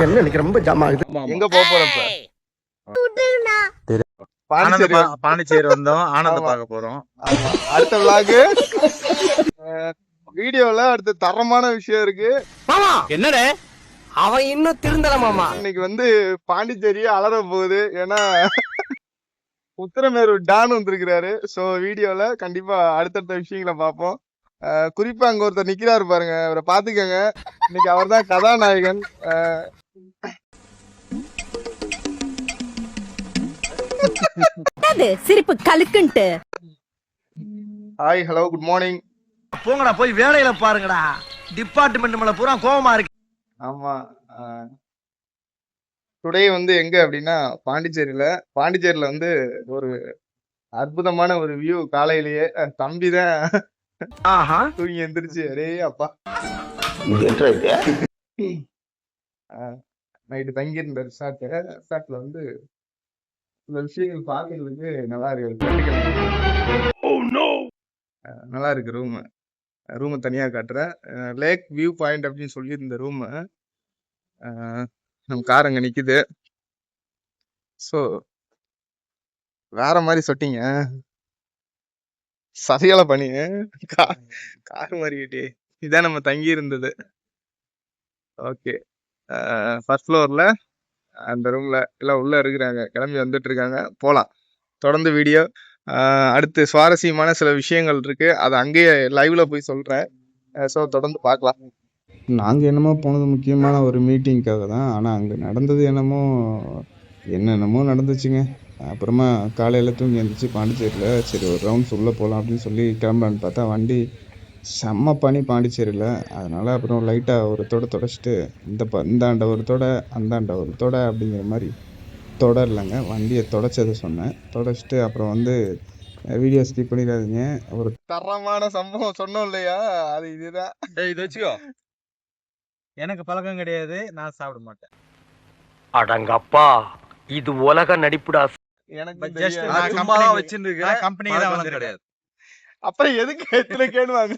என்ன எனக்கு ரொம்ப ஜாம் ஆகுது. எங்க போக போறப்ப பாண்டிச்சேரி வந்தோம், ஆனந்த பார்க்க போறோம். அடுத்த விளாக் வீடியோல அடுத்த தரமான விஷயம் இருக்கு. என்னடே அவன் இன்னும் திருந்தல மாமா. இன்னைக்கு வந்து பாண்டிச்சேரியே அலற போகுது. ஏன்னா உத்தரமேரூர் டான் வந்திருக்கிறாரு. சோ வீடியோல கண்டிப்பா அடுத்தடுத்த விஷயங்களை பார்ப்போம். குறிப்பா அங்க ஒருத்தர் நிக்கிறாரு பாருங்க, அவரை பாத்துக்கங்க. இன்னைக்கு அவர் தான் கதாநாயகன். சிரிப்பு கலுக்குன்ட்டு. Hi, hello, good morning. போங்கடா போய் வேலையில பாருங்கடா. டிபார்ட்மெண்ட் மேல பூரா கோவமா இருக்கு. ஆமா, டுடே வந்து எங்க அப்படின்னா பாண்டிச்சேரியில வந்து ஒரு அற்புதமான ஒரு வியூ. காலையிலேயே தம்பிதான் தூங்கி எந்திரிச்சு அரே அப்பா நைட்டு தங்கி இருந்த ரிசார்ட்ல வந்து சில விஷயங்கள் பார்க்கறதுக்கு நல்லா இருக்கு. நல்லா இருக்கு ரூமை தனியா காட்டுறேன். லேக் வியூ பாயிண்ட் அப்படின்னு சொல்லி இந்த ரூம் நம்ம கார் அங்க நிக்குது. ஸோ வேற மாதிரி சொட்டிங்க சரியால பண்ணி கார் மாறிக்கிட்டே இதான் நம்ம தங்கி இருந்தது. ஓகே, ஃபர்ஸ்ட் ஃப்ளோர்ல அந்த ரூம்ல எல்லாம் உள்ள இருக்கிறாங்க, கிளம்பி வந்துட்டு இருக்காங்க. போலாம், தொடர்ந்து வீடியோ. அடுத்து சுவாரஸ்யமான சில விஷயங்கள் இருக்கு, அது அங்கேயே லைவ்ல போய் சொல்றேன். ஸோ தொடர்ந்து பார்க்கலாம். நாங்கள் என்னமோ போனது முக்கியமான ஒரு மீட்டிங்க்காக தான். ஆனால் அங்கே நடந்தது என்னென்னமோ நடந்துச்சுங்க. அப்புறமா காலையில் தூங்கி எழுந்திரிச்சு பாண்டிச்சேரியில் சரி ஒரு ரவுண்ட்ஸ் உள்ளே போகலாம் அப்படின்னு சொல்லி கிளம்பலான்னு பார்த்தா வண்டி செம்ம பனி பாண்டிச்சேரியில். அதனால் அப்புறம் லைட்டாக ஒரு தொடச்சிட்டு இந்தாண்ட ஒரு அந்தாண்ட ஒரு அப்படிங்கிற மாதிரி இல்லைங்க, வண்டியை தொடச்சதை சொன்னேன். தொடச்சிட்டு அப்புறம் வந்து வீடியோ ஸ்கிப் பண்ணிடாதீங்க. ஒரு தரமான சம்பவம் சொன்னோம் இல்லையா, அது இதுதான். இது வச்சுக்கோ, எனக்கு பழக்கம் கிடையாது, நான் சாப்பிட மாட்டேன். அடங்கப்பா, இது உலக நடிப்புடா. எனக்கு ஜஸ்ட் தெரியாது. நான் சும்மா தான் வச்சிருக்கேன், கம்பெனிக்கு தான் வளர்ந்து கிடையாது. அப்புறம் எதுக்கு எத்தனை கேடுவாங்க?